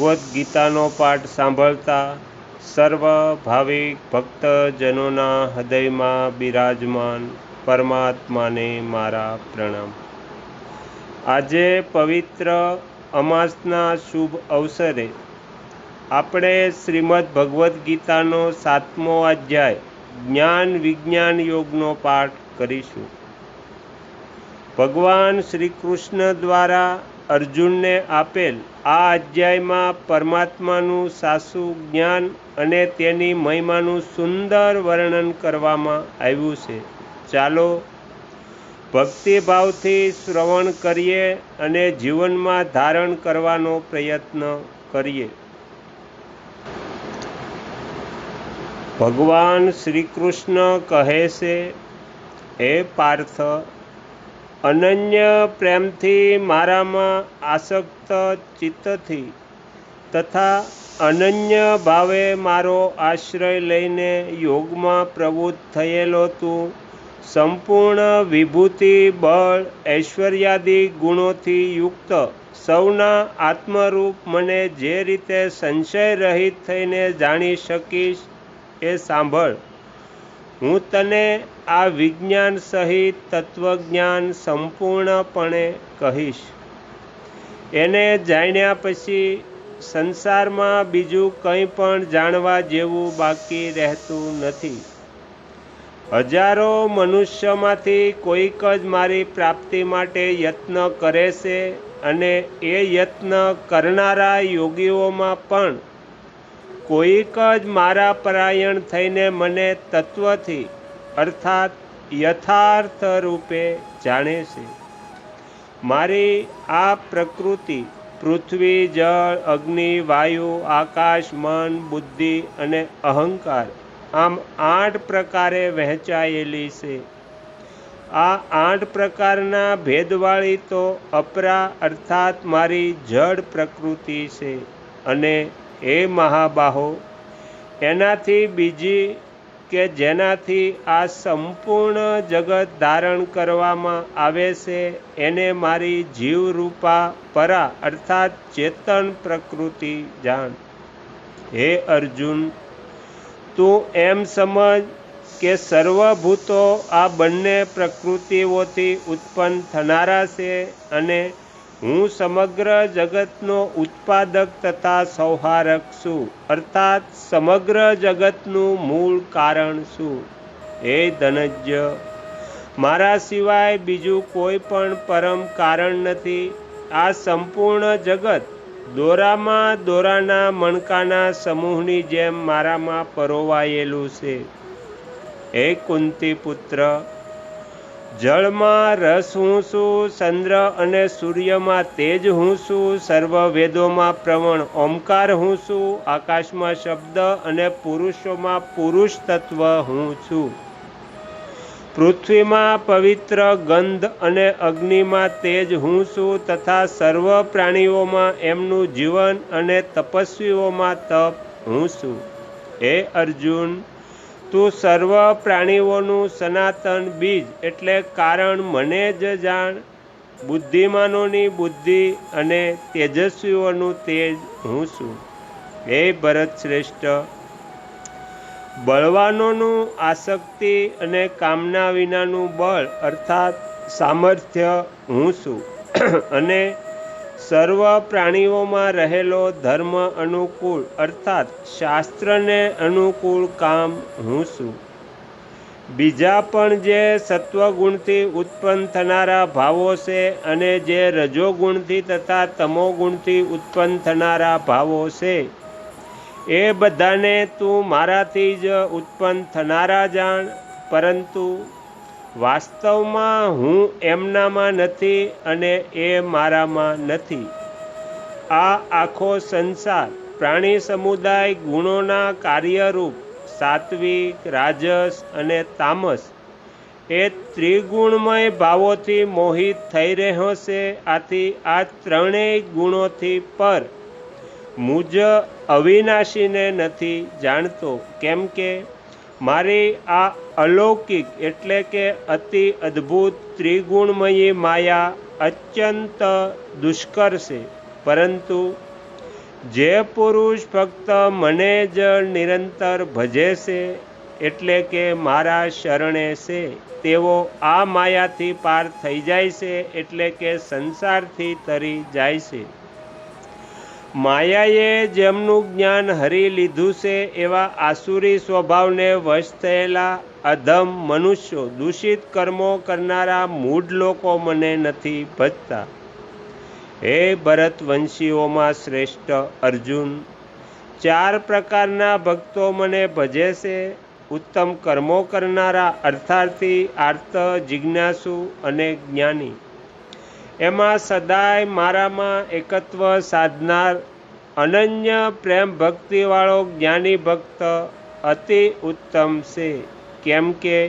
ભગવદ્ ગીતાનો પાઠ સાંભળતા સર્વ ભાવિક ભક્તજનોના હૃદયમાં બિરાજમાન પરમાત્માને મારા પ્રણામ। આજે પવિત્ર અમાસના શુભ અવસરે આપણે શ્રીમદ્ ભગવદ્ ગીતાનો 7મો અધ્યાય જ્ઞાન વિજ્ઞાન યોગનો પાઠ કરીશું। ભગવાન શ્રી કૃષ્ણ દ્વારા અર્જુનને આપેલ આ અધ્યાયમાં પરમાત્માનું સાચું જ્ઞાન અને તેની મહિમાનું સુંદર વર્ણન કરવામાં આવ્યું છે। ચાલો ભક્તિભાવથી શ્રવણ કરીએ અને જીવનમાં ધારણ કરવાનો પ્રયત્ન કરીએ। ભગવાન શ્રી કૃષ્ણ કહે છે, હે પાર્થ, અનન્ય પ્રેમથી મારામાં આસક્ત ચિત્તથી તથા અનન્ય ભાવે મારો આશ્રય લઈને યોગમાં પ્રવૃત્ત થયેલો તું સંપૂર્ણ વિભૂતિ બળ ઐશ્વર્યાદિ ગુણોથી યુક્ત સૌના આત્મરૂપ મને જે રીતે સંશય રહિત થઈને જાણી શકીશ એ સાંભળ। હું તને આ વિજ્ઞાન સહિત તત્વજ્ઞાન સંપૂર્ણપણે કહીશ। એને જાણ્યા પછી સંસારમાં બીજું કંઈ પણ જાણવા જેવું બાકી રહેતું નથી। હજારો મનુષ્યમાંથી કોઈક જ મારી પ્રાપ્તિ માટે યત્ન કરે છે અને એ યત્ન કરનારા યોગીઓમાં પણ કોઈક જ મારા પરાયણ થઈને મને તત્વથી અર્થાત યથાર્થ રૂપે જાણે છે। મારી આ પ્રકૃતિ પૃથ્વી જળ અગ્નિ વાયુ આકાશ મન બુદ્ધિ અને અહંકાર આમ 8 પ્રકારે વહેંચાયેલી છે। આ 8 પ્રકારના ભેદવાળી તો અપરા અર્થાત મારી જડ પ્રકૃતિ છે અને એ મહાબાહો એનાથી બીજી કે જેનાથી આ સંપૂર્ણ જગત ધારણ કરવામાં આવે છે એને મારી જીવરૂપા પરા અર્થાત ચેતન પ્રકૃતિ જાણ। હે અર્જુન, તું એમ સમજ કે સર્વભૂતો આ બંને પ્રકૃતિઓથી ઉત્પન્ન થનારા છે અને હું સમગ્ર જગતનો ઉત્પાદક તથા સંહારક છું અર્થાત સમગ્ર જગતનું મૂળ કારણ છું। હે ધનંજય, મારા સિવાય બીજું કોઈ પણ પરમ કારણ નથી। આ સંપૂર્ણ જગત દોરામાં દોરાના મણકાના સમૂહની જેમ મારામાં પરોવાયેલું છે। હે કુંતી પુત્ર, જળમાં રસ હું છું, ચંદ્ર અને સૂર્યમાં તેજ હું છું, સર્વ વેદોમાં પ્રવણ ઓમકાર હું છું, આકાશમાં શબ્દ અને પુરુષોમાં પુરુષ તત્વ હું છું, પૃથ્વીમાં પવિત્ર ગંધ અને અગ્નિમાં તેજ હું છું તથા સર્વ પ્રાણીઓમાં એમનું જીવન અને તપસ્વીઓમાં તપ હું છું। હે અર્જુન, તું સર્વ પ્રાણીઓનું સનાતન બીજ એટલે કારણ મને જ જાણ। બુદ્ધિમાનોની બુદ્ધિ અને તેજસ્વીઓનું તેજ હું છું। હે ભરત શ્રેષ્ઠ, બળવાનોનું આસક્તિ અને કામના વિનાનું બળ અર્થાત સામર્થ્ય હું છું અને સર્વ પ્રાણીઓમાં રહેલો ધર્મ અનુકૂળ અર્થાત શાસ્ત્રને અનુકૂળ કામ હું છું। બીજા પણ જે સત્વગુણથી ઉત્પન્ન થનારા ભાવો છે અને જે રજોગુણથી તથા તમોગુણથી ઉત્પન્ન થનારા ભાવો છે એ બધાને તું મારાથી જ ઉત્પન્ન થનારા જાણ। પરંતુ વાસ્તવમાં હું એમનામાં નથી અને એ મારામાં નથી। આ આખો સંસાર પ્રાણી સમુદાય ગુણોના કાર્યરૂપ સાત્વિક રાજસ અને તામસ એ ત્રિગુણમય ભાવોથી મોહિત થઈ રહ્યો છે। આથી આ ત્રણેય ગુણોથી પર મુજ અવિનાશીને નથી જાણતો, કેમ કે મારી આ અલૌકિક એટલે કે અતિ અદ્ભુત ત્રિગુણમયી માયા અત્યંત દુષ્કર છે, પરંતુ જે પુરુષ ફક્ત મને જ નિરંતર ભજે છે, એટલે કે મારા શરણે છે, તેઓ આ માયાથી પાર થઈ જાય છે, એટલે કે સંસારથી તરી જાય છે. માયાએ જેમનું જ્ઞાન હરી લીધું છે, એવા આસુરી સ્વભાવને વશ થયેલા અધમ મનુષ્યો, દૂષિત કર્મો કરનારા મૂઢ લોકો મને નથી ભજતા. હે ભરતવંશીઓમાં શ્રેષ્ઠ અર્જુન, 4 પ્રકારના ભક્તો મને ભજે છે: ઉત્તમ કર્મો કરનારા, અર્થાર્થી, આર્ત, જિજ્ઞાસુ અને જ્ઞાની. એમાં સદાય મારામાં એકત્વ સાધનાર અનન્ય પ્રેમ ભક્તિવાળો જ્ઞાની ભક્ત અતિ ઉત્તમ છે. કેમ કે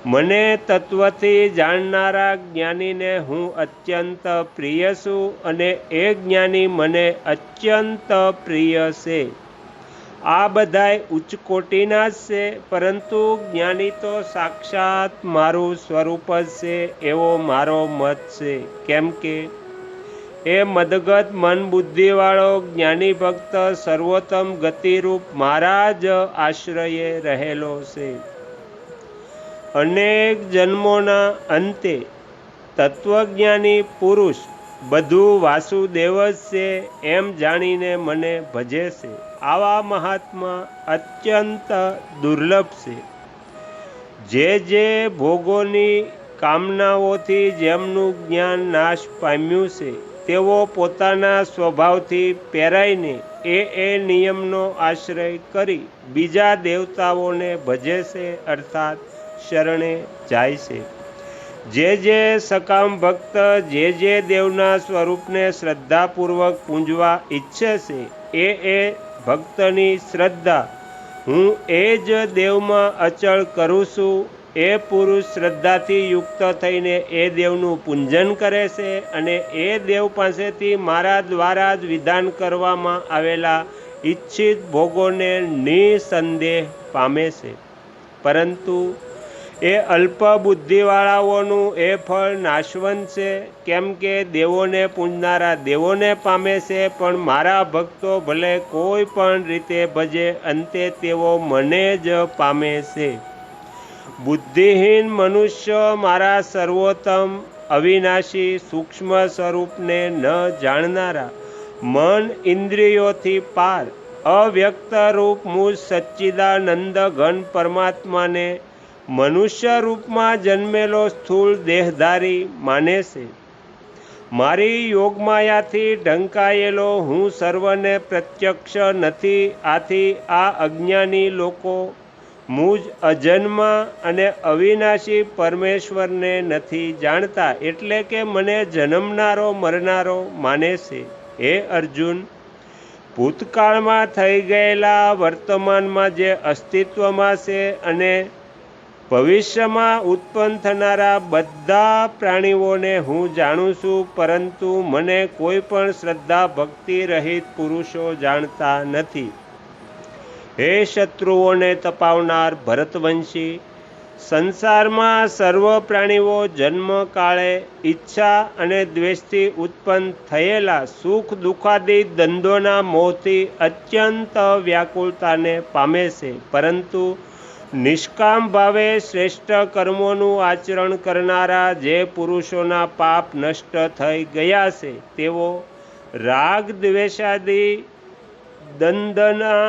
મને તત્વથી જાણનારા જ્ઞાનીને હું અત્યંત પ્રિય છું, અને એ જ્ઞાની મને અત્યંત પ્રિય છે. આ બધાય ઉચ્ચ કોટીના જ છે, પરંતુ જ્ઞાની તો સાક્ષાત મારું સ્વરૂપ જ છે, એવો મારો મત છે. કેમ કે એ મદગત મન બુદ્ધિવાળો જ્ઞાની ભક્ત સર્વોત્તમ ગતિરૂપ મારા જ આશ્રયે રહેલો છે. અનેક જન્મોના અંતે તત્વજ્ઞાની પુરુષ બધું વાસુદેવ જ છે એમ જાણીને મને ભજે છે. આવા મહાત્મા અત્યંત દુર્લભ છે. જે ભોગોની કામનાઓથી જેમનું જ્ઞાન નાશ પામ્યું છે, તેઓ પોતાના સ્વભાવથી પેરાઈને એ નિયમનો આશ્રય કરી બીજા દેવતાઓને ભજે છે, અર્થાત શરણે જાય છે. જે સકામ ભક્ત જે દેવના સ્વરૂપને શ્રદ્ધાપૂર્વક પૂંજવા ઈચ્છે છે, એ ભક્તની શ્રદ્ધા હું એ જ દેવમાં અચળ કરું છું. એ પુરુષ શ્રદ્ધાથી યુક્ત થઈને એ દેવનું પૂજન કરે છે, અને એ દેવ પાસેથી મારા દ્વારા જ વિધાન કરવામાં આવેલા ઈચ્છિત ભોગોને નિસંદેહ પામે છે. પરંતુ એ અલ્પ બુદ્ધિવાળાઓનું એ ફળ નાશવંત છે. કેમ કે દેવોને પૂજનારા દેવોને પામે છે, પણ મારા ભક્તો ભલે કોઈ પણ રીતે ભજે, અંતે તેઓ મને જ પામે છે. બુદ્ધિહીન મનુષ્ય મારા સર્વોત્તમ અવિનાશી સૂક્ષ્મ સ્વરૂપને ન જાણનારા, મન ઇન્દ્રિયોથી પાર અવ્યક્ત રૂપ મુજ સચ્ચિદાનંદ ઘન પરમાત્માને મનુષ્ય રૂપમાં જન્મેલો સ્થૂળ દેહધારી માને છે. મારી યોગમાયાથી ઢંકાયેલો હું સર્વને પ્રત્યક્ષ નથી. આથી આ અજ્ઞાની લોકો મુજ અજન્મા અને અવિનાશી પરમેશ્વરને નથી જાણતા, એટલે કે મને જન્મનારો મરનારો માને છે. હે અર્જુન, ભૂતકાળમાં થઈ ગયેલા, વર્તમાનમાં જે અસ્તિત્વમાં છે અને ભવિષ્યમાં ઉત્પન્ન થનારા બધા પ્રાણીઓને હું જાણું છું, પરંતુ મને કોઈ પણ શ્રદ્ધા ભક્તિ રહિત પુરુષો જાણતા નથી. હે શત્રુઓને તપાવનાર ભરતવંશી, સંસારમાં સર્વ પ્રાણીઓ જન્મકાળે ઈચ્છા અને દ્વેષથી ઉત્પન્ન થયેલા સુખ દુઃખાદી દ્વંદ્વોના મોહથી અત્યંત વ્યાકુળતાને પામે છે. પરંતુ નિષ્કામ ભાવે શ્રેષ્ઠ કર્મોનું આચરણ કરનારા જે પુરુષોના પાપ નષ્ટ થઈ ગયા છે, તેઓ રાગ દ્વેષાદી દ્વંદ્વના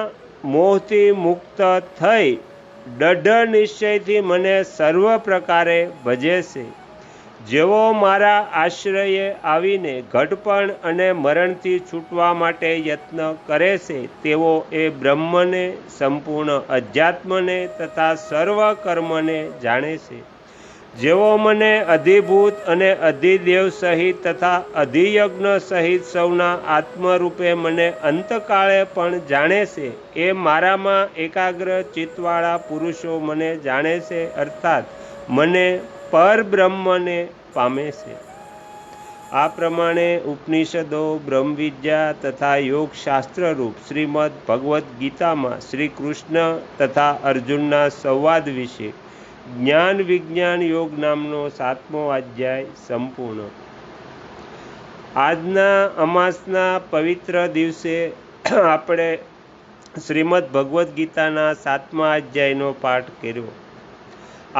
મોહથી મુક્ત થઈ દૃઢ નિશ્ચયથી મને સર્વ પ્રકારે ભજે છે. જેઓ મારા આશ્રયે આવીને ઘડપણ અને મરણથી છૂટવા માટે યત્ન કરે છે, તેઓ એ બ્રહ્મને, સંપૂર્ણ અધ્યાત્મને તથા સર્વ કર્મને જાણે છે. જેઓ મને અધિભૂત અને અધિદેવ સહિત તથા અધિયજ્ઞ સહિત સૌના આત્મરૂપે મને અંતકાળે પણ જાણે છે, એ મારામાં એકાગ્ર ચિત્તવાળા પુરુષો મને જાણે છે, અર્થાત મને પરબ્રહ્મને પામે છે. આ પ્રમાણે ઉપનિષદો, બ્રહ્મવિદ્યા તથા યોગશાસ્ત્ર રૂપ શ્રીમદ ભગવદ્ ગીતામાં શ્રી કૃષ્ણ તથા અર્જુનના સંવાદ વિશે જ્ઞાન વિજ્ઞાન યોગ નામનો 7મો અધ્યાય સંપૂર્ણ. આજના અમાસના પવિત્ર દિવસે આપણે શ્રીમદ્ ભગવદ્ ગીતાના 7મા અધ્યાયનો પાઠ કર્યો.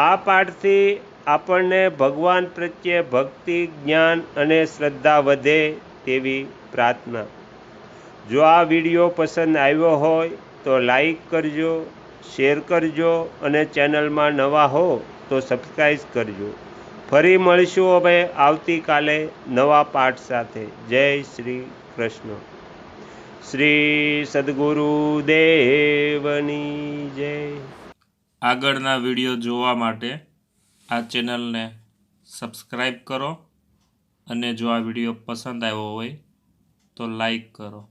આ પાઠથી આપણને ભગવાન પ્રત્યે ભક્તિ, જ્ઞાન અને શ્રદ્ધા વધે તેવી પ્રાર્થના. જો આ વિડીયો પસંદ આવ્યો હોય તો લાઈક કરજો, શેર કરજો અને ચેનલમાં નવા હો તો સબસ્ક્રાઈબ કરજો. ફરી મળીશું હવે આવતીકાલે નવા પાઠ સાથે. જય શ્રી કૃષ્ણ. શ્રી સદ્ગુરુદેવની જય. આગળના વિડીયો જોવા માટે આ ચેનલને સબસ્ક્રાઈબ કરો અને જો આ વિડીયો પસંદ આવ્યો હોય તો લાઈક કરો.